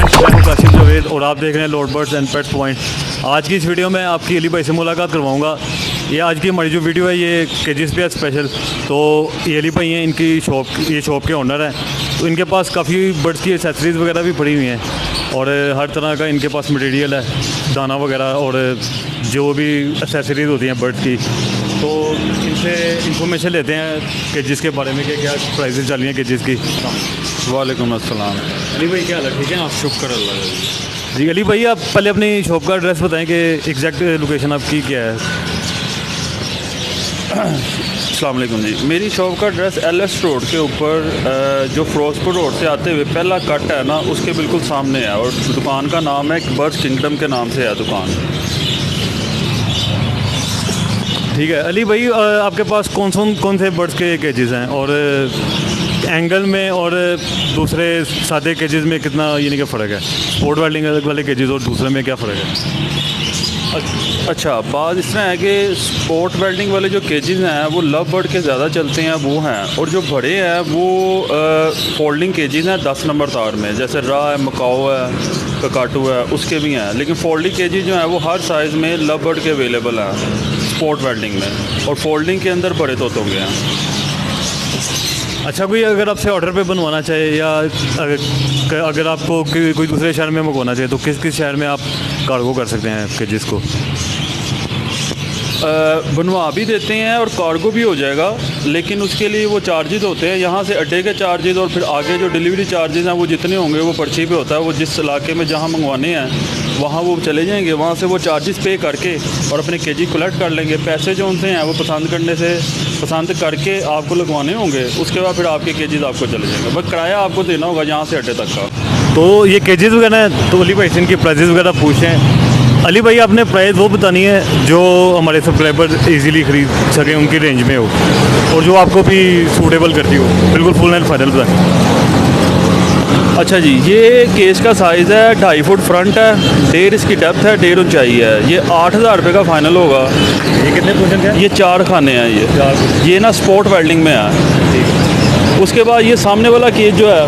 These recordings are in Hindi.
फ्रेंड्स, मैं हूं काशिफ जावेद और आप देख रहे हैं Lord birds and pets point. आज की इस वीडियो में आपकी अली भाई से मुलाकात करवाऊंगा। ये आज की हमारी जो वीडियो है ये केजेस पे है स्पेशल। तो ये अली भाई हैं, इनकी ये शॉप के ओनर हैं। तो इनके पास काफ़ी बर्ड्स की एक्सेसरीज़ वगैरह भी पड़ी हुई हैं और हर तरह का इनके पास मटेरियल है, दाना वगैरह और जो भी एक्सेसरीज़ होती हैं बर्ड्स की। तो इनसे इंफॉर्मेशन लेते हैं केजेस के बारे में कि क्या प्राइसेस चल रही हैं केजेस की। वालेकुम अस्सलाम। अली भाई क्या हाल है, ठीक है आप? शुक्र अल्लाह। जी अली भाई, आप पहले अपनी शॉप का एड्रेस बताएं कि एग्जैक्ट लोकेशन आपकी क्या है। अस्सलाम वालेकुम जी। मेरी शॉप का एड्रेस LS रोड के ऊपर जो फिरोजपुर रोड से आते हुए पहला कट है ना, उसके बिल्कुल सामने है और दुकान का नाम है बर्ड्स किंगडम के नाम से है दुकान। ठीक है अली भाई, आपके पास कौन से बर्ड्स के केजेस हैं और एंगल में और दूसरे सादे केजेस में कितना यानी कि फ़र्क है? स्पोर्ट वेल्डिंग वाले केजेस और दूसरे में क्या फ़र्क है? अच्छा, बात इस तरह है कि स्पोर्ट वेल्डिंग वाले जो केजेस हैं वो लव बर्ड के ज़्यादा चलते हैं, वो हैं। और जो बड़े हैं वो फोल्डिंग केजेस हैं 10 नंबर तार में, जैसे रा है, मकाओ है, ककाटू है, उसके भी हैं। लेकिन फोल्डिंग केजेस जो हैं वो हर साइज़ में लव बर्ड के अवेलेबल हैं स्पोर्ट वेल्डिंग में, और फोल्डिंग के अंदर बड़े तोतों के हैं। अच्छा, कोई अगर आपसे ऑर्डर पे बनवाना चाहे या अगर आपको कोई दूसरे शहर में मंगवाना चाहिए तो किस शहर में आप कार्गो कर सकते हैं केजेस को? बनवा भी देते हैं और कार्गो भी हो जाएगा, लेकिन उसके लिए वो चार्जेस होते हैं यहाँ से अड्डे के चार्जेस, और फिर आगे जो डिलीवरी चार्जेस हैं वो जितने होंगे वो पर्ची पे होता है। वो जिस इलाके में जहाँ मंगवाने हैं वहाँ वो चले जाएंगे, वहाँ से वो चार्जेस पे करके और अपने केजी कलेक्ट कर लेंगे। पैसे जो उनसे हैं वो पसंद करके आपको लगवाने होंगे, उसके बाद फिर आपके केजीज आपको चले जाएंगे। बस किराया आपको देना होगा यहाँ से अड्डे तक का। तो ये केजेस वगैरह, तो अली भाई से इनकी प्राइजेस वगैरह पूछें। अली भाई, आपने प्राइस वो बतानी है जो हमारे सब्सक्राइबर इजीली खरीद सकें, उनकी रेंज में हो और जो आपको भी सूटेबल करती हो। बिल्कुल फुल एंड फाइनल बताएं। अच्छा जी, ये केस का साइज़ है 2.5 फुट फ्रंट है, 1.5 इसकी डेप्थ है, 1.5 ऊंचाई है। ये 8,000 रुपये का फाइनल होगा। ये कितने पोर्शन है? ये 4 खाने हैं। ये ना स्पोर्ट वेल्डिंग में है। उसके बाद ये सामने वाला केज जो है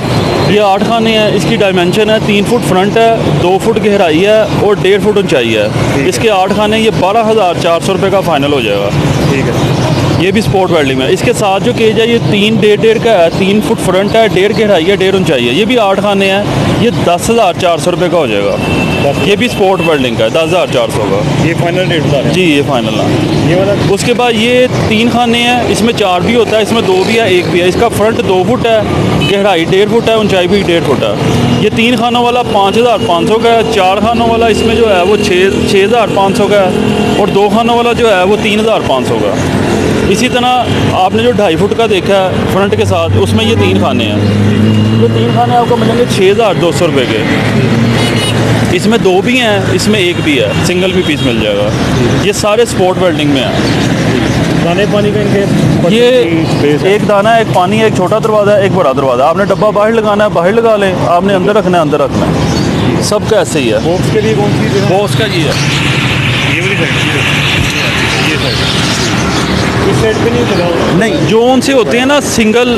ये 8 खाने हैं। इसकी डायमेंशन है 3 फुट फ्रंट है, 2 फुट गहराई है और 1.5 फुट ऊंचाई है। इसके 8 खाने, ये 12,400 रुपये का फाइनल हो जाएगा। ठीक है, ये भी स्पोर्ट वेल्डिंग में। इसके साथ जो केज है ये 3.5 का है, 3 फुट फ्रंट है, 1.5 गहराई है, 1.5 ऊंचाई है। ये भी 8 खाने हैं। ये 10,400 रुपये का हो जाएगा। ये भी स्पोर्ट वेल्डिंग का है, 10,400 का। ये फाइनल रेट बता रहे हैं? जी ये फाइनल है। ये वाला उसके बाद ये 3 खाने हैं, इसमें 4 भी होता है, इसमें 2 भी है, 1 भी है। इसका फ्रंट 2 फुट है, गहराई 1.5 फुट है, ऊंचाई भी 1.5 फुट है। ये 3 खानों वाला 5,500 का है। 4 खानों वाला इसमें जो है वो 6,500 का है, और 2 खानों वाला जो है वो 3,500 का। इसी तरह आपने जो 2.5 फुट का देखा है फ्रंट के साथ, उसमें ये 3 खाने हैं। ये 3 खाने आपको मिलेंगे 6,200 रुपये के। इसमें 2 भी हैं, इसमें 1 भी है, सिंगल भी पीस मिल जाएगा। ये सारे स्पोर्ट वेल्डिंग में हैं। दाने पानी का इनके ये एक दाना है, एक पानी है, एक छोटा दरवाज़ा है, एक बड़ा दरवाज़ा। आपने डब्बा बाहर लगाना है बाहर लगा लें, आपने अंदर रखना है अंदर रखना है। सबका ऐसे ही है। बॉक्स के लिए कौन सी है? बॉक्स का ये है। ये वाली साइड, ये साइड इस साइड पे नहीं लगा हुआ? नहीं, जो उनसे होते हैं ना सिंगल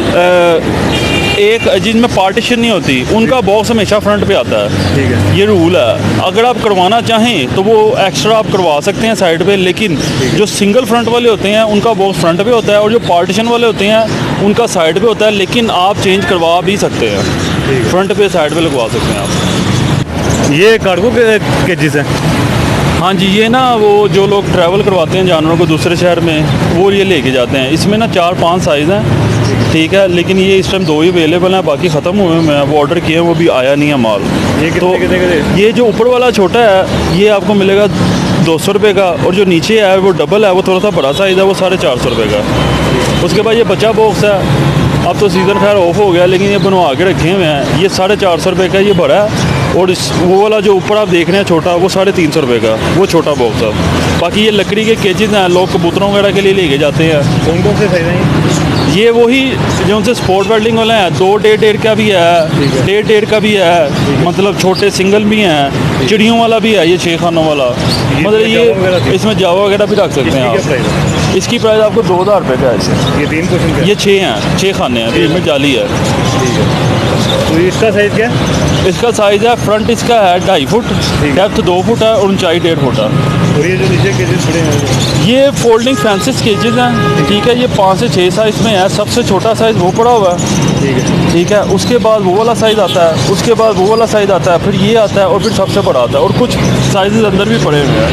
एक जिनमें पार्टीशन नहीं होती, उनका बॉक्स हमेशा फ्रंट पे आता है। ठीक है, ये रूल है। अगर आप करवाना चाहें तो वो एक्स्ट्रा आप करवा सकते हैं साइड पे, लेकिन जो सिंगल फ्रंट वाले होते हैं उनका बॉक्स फ्रंट पे होता है, और जो पार्टीशन वाले होते हैं उनका साइड पे होता है। लेकिन आप चेंज करवा भी सकते हैं, फ्रंट पे साइड पे लगवा सकते हैं आप। ये कार्गो के केजेस हैं? हाँ जी, ये ना वो जो लोग ट्रैवल करवाते हैं जानवरों को दूसरे शहर में, वो ये लेके जाते हैं। इसमें ना 4-5 साइज़ हैं, ठीक है, लेकिन ये इस टाइम 2 ही अवेलेबल हैं, बाकी ख़त्म हुए हैं। वो ऑर्डर किए हैं, वो भी आया नहीं है माल। ये तो ये जो ऊपर वाला छोटा है ये आपको मिलेगा 200 रुपये का, और जो नीचे है वो डबल है, वो थोड़ा सा बड़ा साइज़ है, वो 450 रुपये का। उसके बाद ये बच्चा बॉक्स है। अब तो सीज़न खैर ऑफ हो गया, लेकिन ये बनवा के रखे हुए हैं। ये 450 रुपये का, ये बड़ा है। और वो वाला जो ऊपर आप देख रहे हैं छोटा, वो 350 रुपये का, वो छोटा बॉक्स है। बाकी ये लकड़ी के केजेस हैं, लोग कबूतरों वगैरह के लिए लेके जाते हैं। कौन कौन से साइज़ हैं? ये वही जो उनसे स्पोर्ट वेल्डिंग वाले हैं, 2 1.5 का भी है, 1.5 का भी है, मतलब छोटे सिंगल भी हैं, चिड़ियों वाला भी है, ये 6 खानों वाला, मतलब ये इसमें जावा वगैरह भी रख सकते हैं आप। इसकी प्राइस आपको 2,000 रुपये का है। ये 3 पोर्शन का? ये 6 हैं, 6 खाने हैं, अभी इनमें जाली है। ठीक है। तो इसका साइज़ क्या है? इसका साइज़ है, फ्रंट इसका है 2.5 फुट, डेप्थ 2 फुट है और ऊंचाई 1.5 फुट है। और ये जो नीचे केजेस पड़े हैं ये फोल्डिंग फैंसिस केजेस हैं, ठीक है। ये 5 से 6 साइज़ में है। सबसे छोटा साइज़ वो पड़ा हुआ है, ठीक है। उसके बाद वो वाला साइज़ आता है, उसके बाद वो वाला साइज़ आता है, फिर ये आता है और फिर सबसे बड़ा आता है, और कुछ साइज़ अंदर भी पड़े हुए हैं।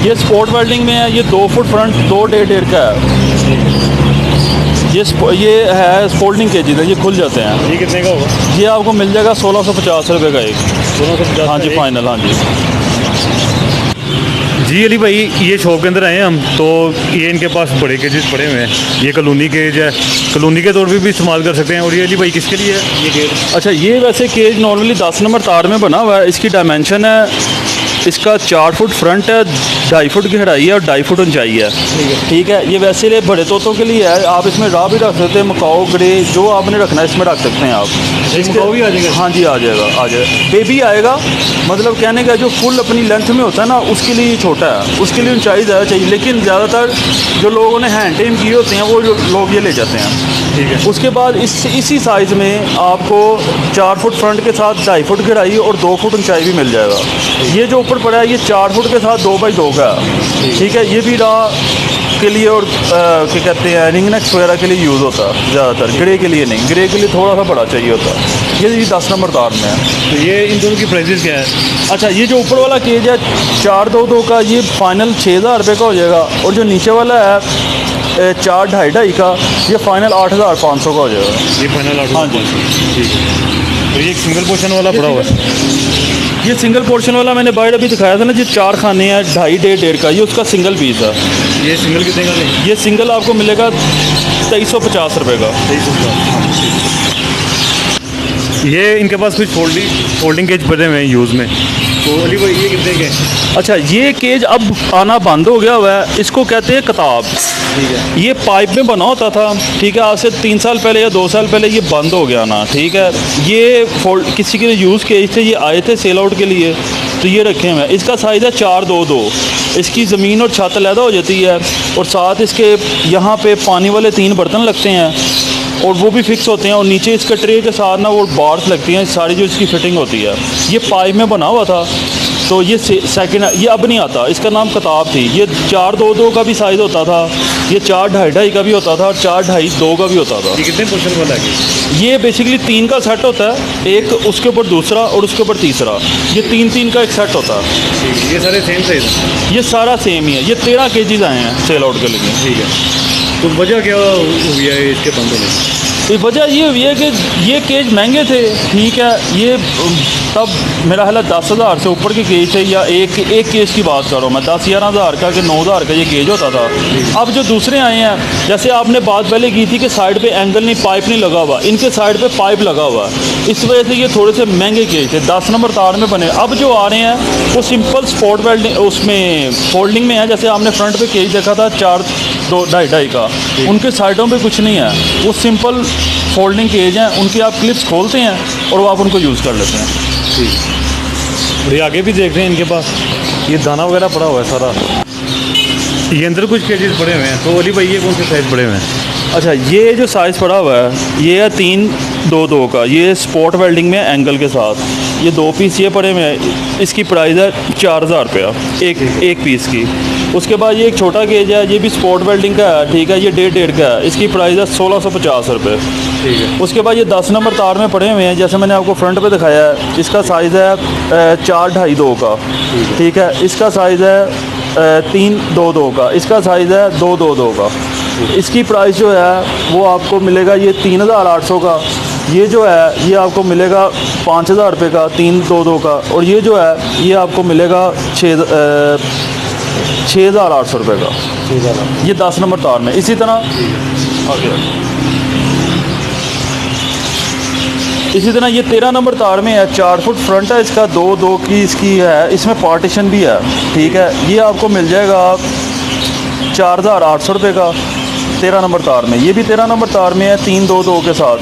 ये स्पोर्ट वेल्डिंग में है। ये 2 फुट फ्रंट, 2 1.5 का है। ये है फोल्डिंग केजेस है, ये खुल जाते हैं। ये कितने का होगा? ये आपको मिल जाएगा 1650 रुपये का एक। 1650? हाँ जी, फाइनल। हाँ जी जी अली भाई, ये शॉप के अंदर आए हैं हम, तो ये इनके पास बड़े केजेस पड़े हुए हैं। ये कॉलोनी केज है, कॉलोनी के तौर पे भी इस्तेमाल कर सकते हैं। और ये अली भाई किसके लिए है ये केज? अच्छा, ये वैसे केज नॉर्मली 10 नंबर तार में बना हुआ है। इसकी डायमेंशन है, इसका 4 फुट फ्रंट है, 2.5 फुट गहराई है और 2.5 फुट ऊंचाई है, ठीक है। ये वैसे लिए बड़े तोतों के लिए है। आप इसमें राह भी रख सकते हैं, मकाओ, ग्रे, जो आपने रखना है इसमें रख सकते हैं आप। मकाओ भी आ जाएगा? हाँ जी, आ जाएगा, आ जाएगा। बेबी आएगा, मतलब कहने का जो फुल अपनी लेंथ में होता है ना, उसके लिए छोटा है, उसके लिए ऊंचाई ज़्यादा चाहिए। लेकिन ज़्यादातर जो लोगों ने हैंड टेम किए होते हैं वो लोग ये ले जाते हैं, ठीक है। उसके बाद इसी साइज़ में आपको 4 फुट फ्रंट के साथ 2.5 फुट गहराई और 2 फुट ऊंचाई भी मिल जाएगा। ये जो ऊपर पड़ा है ये 4 फुट के साथ 2x2 का है, ठीक है। ये भी राह के लिए और क्या कहते हैं रिंग नेक्स वगैरह के लिए यूज़ होता है ज़्यादातर, ग्रे के लिए नहीं, ग्रे के लिए थोड़ा सा बड़ा चाहिए होता है। ये 10 नंबर तार में है। तो ये इन दोनों की प्राइसेस क्या है? अच्छा, ये जो ऊपर वाला केज है 422 का, ये फाइनल 6000 रुपये का हो जाएगा। और जो नीचे वाला है 4 2.5 का, ये फाइनल 8500 का हो जाएगा। ये फाइनल 8? हाँ जी, ठीक है। तो ये एक सिंगल पोर्शन वाला पड़ा हुआ है? ये सिंगल पोर्शन वाला मैंने बाहर अभी दिखाया था ना, जो 4 खाने हैं 2.5 1.5 का, ये उसका सिंगल पीस है। ये सिंगल कितने का है? ये सिंगल आपको मिलेगा 2350 रुपये का। 2350। ये इनके पास कुछ फोल्डिंग केज पड़े हुए हैं यूज़ में, तो अली भाई ये कितने के हैं? अच्छा, ये केज अब आना बंद हो गया हुआ है, इसको कहते हैं कताब, ठीक है। ये पाइप में बना होता था, ठीक है। आज से 3 साल पहले या 2 साल पहले ये बंद हो गया ना, ठीक है। ये किसी के यूज़ के थे, ये आए थे सेल आउट के लिए, तो ये रखे हुए हैं। इसका साइज़ है 422। इसकी ज़मीन और छत अलहदा हो जाती है, और साथ इसके यहाँ पे पानी वाले 3 बर्तन लगते हैं, और वो भी फिक्स होते हैं। और नीचे इसके ट्रे के साथ ना वो बार्स लगती हैं सारी, जो इसकी फिटिंग होती है। ये पाइप में बना हुआ था, तो ये सेकंड, ये अब नहीं आता, इसका नाम कताब थी। ये 422 का भी साइज़ होता था, ये 4 2.5 का भी होता था, और 4 2.5 2 का भी होता था। ये कितने पोर्शन वाला है? ये बेसिकली 3 का सेट होता है, एक उसके ऊपर दूसरा और उसके ऊपर तीसरा, ये 3 का एक सेट होता है। ये सारे सेम साइज? ये सारा सेम ही है। ये 13 केजीज आए हैं सेल आउट के लिए, ठीक है। तो वजह क्या हुई है इसके बंद होने की? तो वजह ये हुई है कि ये केज महंगे थे, ठीक है। ये तब मेरा ख्याल है 10,000 से ऊपर के केज थे, या एक केज की बात कर रहा हूँ मैं, 10-11 हज़ार का कि 9,000 का ये केज होता था। अब जो दूसरे आए हैं, जैसे आपने बात पहले की थी कि साइड पे एंगल नहीं, पाइप नहीं लगा हुआ, इनके साइड पे पाइप लगा हुआ है, इस वजह से ये थोड़े से महंगे केज थे, 10 नंबर तार में बने। अब जो आ रहे हैं वो सिंपल स्पोर्ट वेल्डिंग उसमें फोल्डिंग में है। जैसे आपने फ्रंट पे केज देखा था 4 2.5 का, उनके साइडों पे कुछ नहीं है, वो सिंपल फोल्डिंग केज हैं। उनकी आप क्लिप्स खोलते हैं और वो आप उनको यूज़ कर लेते हैं। ठीक। और ये आगे भी देख रहे हैं इनके पास ये दाना वगैरह पड़ा हुआ है सारा। ये अंदर कुछ केजेस पड़े हुए हैं, तो अली भाई ये कौन से साइज़ पड़े हुए हैं? अच्छा, ये जो साइज़ पड़ा हुआ है ये है 322 का, ये स्पॉट वेल्डिंग में एंगल के साथ, ये 2 पीस ये पड़े हुए हैं। इसकी प्राइस है 4000 रुपया एक पीस की। उसके बाद ये एक छोटा गेज है, ये भी स्पॉट वेल्डिंग का है, ठीक है। ये 1.5 का है, इसकी प्राइस है 1650 रुपये, ठीक है। उसके बाद ये 10 नंबर तार में पड़े हुए हैं, जैसे मैंने आपको फ्रंट पे दिखाया है। इसका साइज़ है 4 2.5 का, ठीक है। इसका साइज़ है 322 का, इसका साइज़ है 222 का। इसकी प्राइस जो है वो आपको मिलेगा ये 3800 का, ये जो है ये आपको मिलेगा 5000 रुपये का 322 का, और ये जो है ये आपको मिलेगा 6800 रुपये का, ये 10 नंबर तार में। इसी तरह ये 13 नंबर तार में है, 4 फुट फ्रंट है इसका, 2 की इसकी है, इसमें पार्टीशन भी है, ठीक है। ये आपको मिल जाएगा 4800 रुपये का 13 नंबर तार में। ये भी 13 नंबर तार में है 322 के साथ,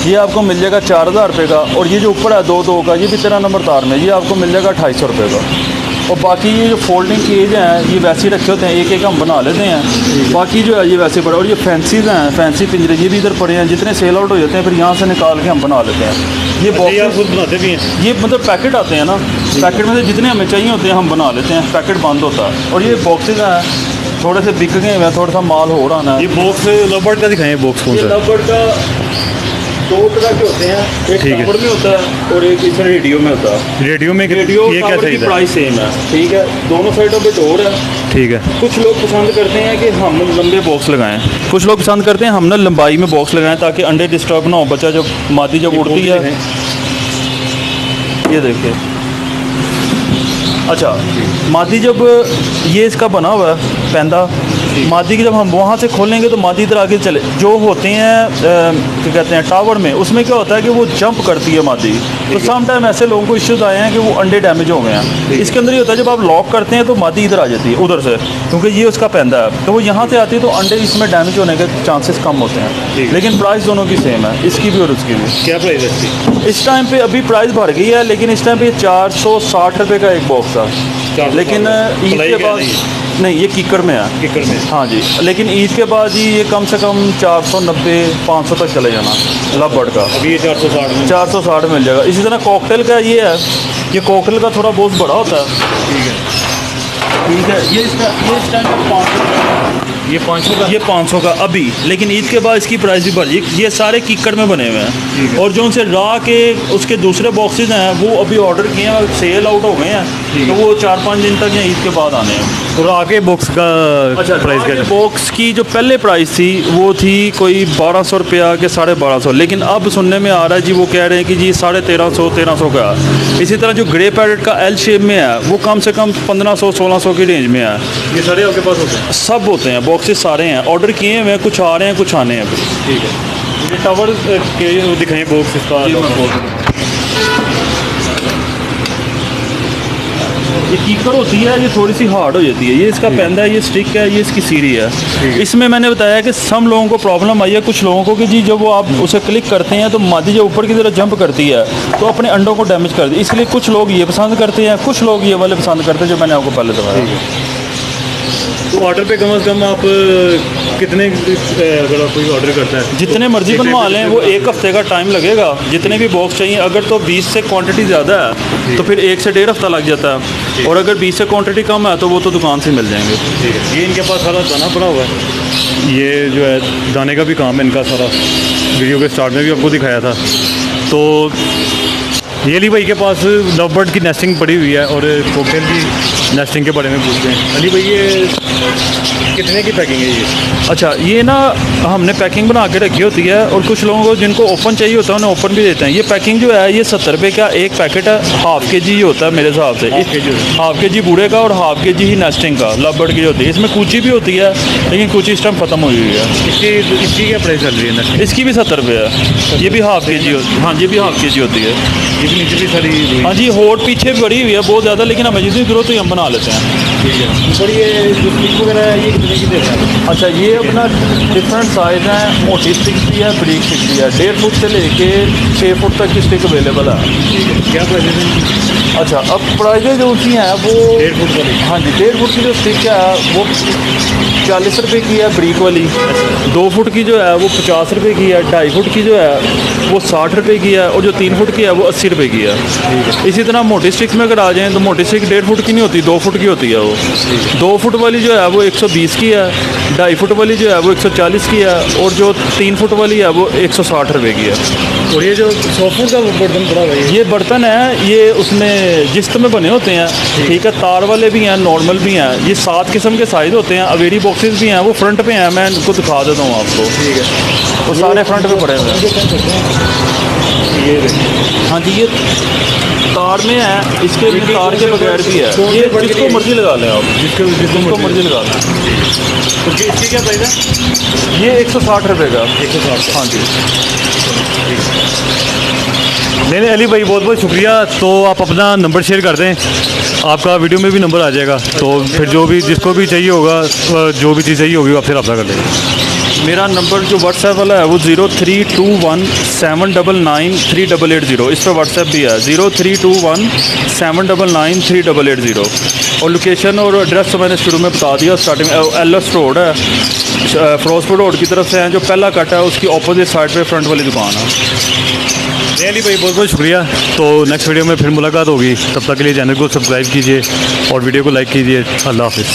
ये आपको मिल जाएगा 4000 रुपये का। और ये जो ऊपर है 22 का, ये भी 13 नंबर तार में, ये आपको मिल जाएगा 2800 रुपये का। और बाकी ये जो फोल्डिंग केज हैं ये वैसे ही रखे होते हैं, एक एक हम बना लेते हैं। बाकी जो है ये वैसे पड़े, और ये फैंसीज हैं, फैंसी पिंजरे ये भी इधर पड़े हैं, जितने सेल आउट हो जाते हैं फिर यहाँ से निकाल के हम बना लेते हैं। ये बॉक्स खुद बनाते भी हैं? ये मतलब पैकेट आते हैं ना, पैकेट में से जितने हमें चाहिए होते हैं हम बना लेते हैं, पैकेट बंद होता है। और ये बॉक्सेज हैं, थोड़े से बिक गए हैं, थोड़ा सा माल हो रहा है। ये बॉक्स लवबर्ड का दिखाएं, बॉक्स कौन सा? लवबर्ड का दो तरह के होते हैं, एक ठीक है। टावर में होता है और एक इसमें रेडियो में होता है। रेडियो में रेडियो ये क्या टावर की चाहिए? प्राइस सेम है, ठीक है, दोनों साइडों पे डोर है। ठीक है। कुछ लोग पसंद करते हैं कि हम लंबे बॉक्स लगाएं, कुछ लोग पसंद करते हैं हम ना लंबाई में बॉक्स लगाएं ताकि अंडे डिस्टर्ब ना हो, बच्चा जब मादी जब उड़ती है। ये देखिए, अच्छा मादी जब ये इसका बना हुआ है पैंदा, मादी की जब हम वहाँ से खोलेंगे तो मादी इधर आगे चले जो होते हैं क्या कहते हैं टावर में, उसमें क्या होता है कि वो जंप करती है मादी। तो सम टाइम ऐसे लोगों को इश्यूज आए हैं कि वो अंडे डैमेज हो गए हैं। इसके अंदर ये होता है जब आप लॉक करते हैं तो मादी इधर आ जाती है उधर से, क्योंकि ये उसका पैंदा है, तो वो यहाँ से आती है तो अंडे इसमें डैमेज होने के चांसेस कम होते हैं। लेकिन प्राइस दोनों की सेम है, इसकी भी और उसकी भी। क्या प्राइस है इसकी? इस टाइम पे अभी प्राइस बढ़ गई है, लेकिन इस टाइम पे 460 रुपये का एक बॉक्स था, लेकिन ईद के बाद नहीं, ये कीकर में है। कीकर में? हाँ जी, लेकिन ईद के बाद ही ये कम से कम 490-500 तक चले जाना लवबर्ड का। अभी ये 460 में? 460 मिल जाएगा। इसी तरह कॉकटेल का ये है, ये कॉकटेल का थोड़ा बहुत बड़ा होता है। ठीक है, ठीक है, ये इसका ये इस टाइम पर 500 का, ये 500 का? ये 500 का अभी, लेकिन ईद के बाद इसकी प्राइस भी बढ़ जाएगी। ये सारे कीकर में बने हुए हैं, और जो उनसे रा के उसके दूसरे बॉक्सेज हैं वो अभी ऑर्डर किए हैं, सेल आउट हो गए हैं, तो वो 4-5 दिन तक या ईद के बाद आने हैं। और आगे बॉक्स का अच्छा, प्राइस क्या है? बॉक्स की जो पहले प्राइस थी वो थी कोई 1200 रुपया के 1250, लेकिन अब सुनने में आ रहा है जी वो कह रहे हैं कि जी 1350 का। इसी तरह जो ग्रे पैरेट का एल शेप में है वो कम से कम 1500-1600 की रेंज में है। ये सारे आपके पास होते हैं? सब होते हैं, बॉक्सेस सारे हैं, ऑर्डर किए हुए हैं, कुछ आ रहे हैं कुछ आने हैं अभी। ठीक है, ये टावर के दिखाएं बॉक्स इसका। ये कीकर होती है, ये थोड़ी सी हार्ड हो जाती है, ये इसका पैंदा है, ये स्टिक है, ये इसकी सीढ़ी है। इसमें मैंने बताया कि सम लोगों को प्रॉब्लम आई है, कुछ लोगों को कि जी जब वो आप उसे क्लिक करते हैं तो मादी जब ऊपर की तरफ जंप करती है तो अपने अंडों को डैमेज कर दी, इसलिए कुछ लोग ये पसंद करते हैं, कुछ लोग ये वाले पसंद करते हैं जो मैंने आपको पहले बताया। तो ऑर्डर पे कम से कम आप कितने अगर आप कोई ऑर्डर करता है? जितने मर्जी बनवा लें, वो एक हफ्ते का टाइम लगेगा, जितने भी बॉक्स चाहिए। अगर तो 20 से क्वांटिटी ज़्यादा है तो फिर 1 से 1.5 हफ्ता लग जाता है, और अगर 20 से क्वांटिटी कम है तो वो तो दुकान से मिल जाएंगे। ठीक है, ये इनके पास सारा दाना पड़ा हुआ है, ये जो है दाने का भी काम है इनका सारा, वीडियो के स्टार्ट में भी आपको दिखाया था। तो ये अली भाई के पास लवबर्ड की नेस्टिंग पड़ी हुई है और कॉकटेल की नेस्टिंग के बारे में पूछते हैं। अली भाई ये कितने की पैकिंग है ये? अच्छा, ये ना हमने पैकिंग बना के रखी होती है, और कुछ लोगों को जिनको ओपन चाहिए होता है उन्हें ओपन भी देते हैं। ये पैकिंग जो है ये 70 रुपये का एक पैकेट है, हाफ के जी होता है मेरे हिसाब से, हाफ के जी बूढ़े का और हाफ के जी ही नेस्टिंग का लवबर्ड की होती है। इसमें कूची भी होती है, लेकिन कूची इस टाइम ख़त्म हुई है। इसकी क्या प्राइस चल रही है? इसकी भी 70 रुपये है, ये भी हाफ के जी होती है। हाँ, ये भी हाफ के जी होती है। ये भी नीचे भी सारी? हाँ जी, होट पीछे भी बड़ी हुई है बहुत ज़्यादा, लेकिन हमें जितनी जरूरत है हम बना लेते हैं। ठीक है, ऊपर ये जो स्टिक वगैरह है ये कितने की देते हैं? अच्छा, ये अपना डिफरेंट साइज़ है, मोटी स्टिक भी है, बरीक स्टिक भी है, 1.5 फुट से लेके 6 फुट तक की स्टिक अवेलेबल है। ठीक है, क्या प्राइस है? अच्छा, अब प्राइजेज जो उसकी हैं वो 1.5 फुट वाली? हाँ जी, 1.5 फुट की जो स्टिक है वो 40 रुपये की है बरीक वाली, 2 फुट की जो है वो 50 रुपये की है, 2.5 फुट की जो है वो 60 रुपये की है, और जो 3 फुट की है वो 80 रुपये की है। इसी तरह मोटी स्टिक में अगर आ जाएँ तो मोटी स्टिक 1.5 फुट की नहीं होती, 2 फुट की होती है। वो 2 फुट वाली जो है वो 120 की है, 2.5 फुट वाली जो है वो 140 की है, और जो 3 फुट वाली है वो 160 रुपये की है। और ये जो 100 फुट का बर्तन पड़ा हुआ है ये बर्तन है, ये उसमें जिस्त में बने होते हैं, ठीक है, तार वाले भी हैं, नॉर्मल भी हैं। ये 7 किस्म के साइज़ होते हैं, अवेरी बॉक्सेस भी हैं, वो फ्रंट पे हैं, मैं इनको दिखा देता हूँ आपको। ठीक है, वो सारे फ्रंट पे पड़े हुए हैं। ये देखिए, हाँ जी, ये तार में है, इसके भी तार के बगैर भी है, ये जिसको मर्जी लगा लें आप, जिसको मर्जी लगा लें। तो इसकी क्या प्राइस है? ये 160 रुपये का। 160? हाँ जी। नहीं अली भाई, बहुत बहुत शुक्रिया। तो आप अपना नंबर शेयर कर दें, आपका वीडियो में भी नंबर आ जाएगा, तो फिर जो भी जिसको भी चाहिए होगा, जो भी चीज़ चाहिए होगी वो आपसे रब्ता कर लेंगे। मेरा नंबर जो व्हाट्सएप वाला है वो 0321799380, इस पर व्हाट्सएप भी है 0321799380। और लोकेशन और एड्रेस तो मैंने शुरू में बता दिया स्टार्टिंग। एलएस रोड है, फिरोजपुर रोड की तरफ से है, जो पहला कट है उसकी अपोजिट साइड पे फ्रंट वाली दुकान है। अली भाई बहुत बहुत शुक्रिया। तो नेक्स्ट वीडियो में फिर मुलाकात होगी, तब तक के लिए चैनल को सब्सक्राइब कीजिए और वीडियो को लाइक कीजिए। अल्लाह हाफिज़।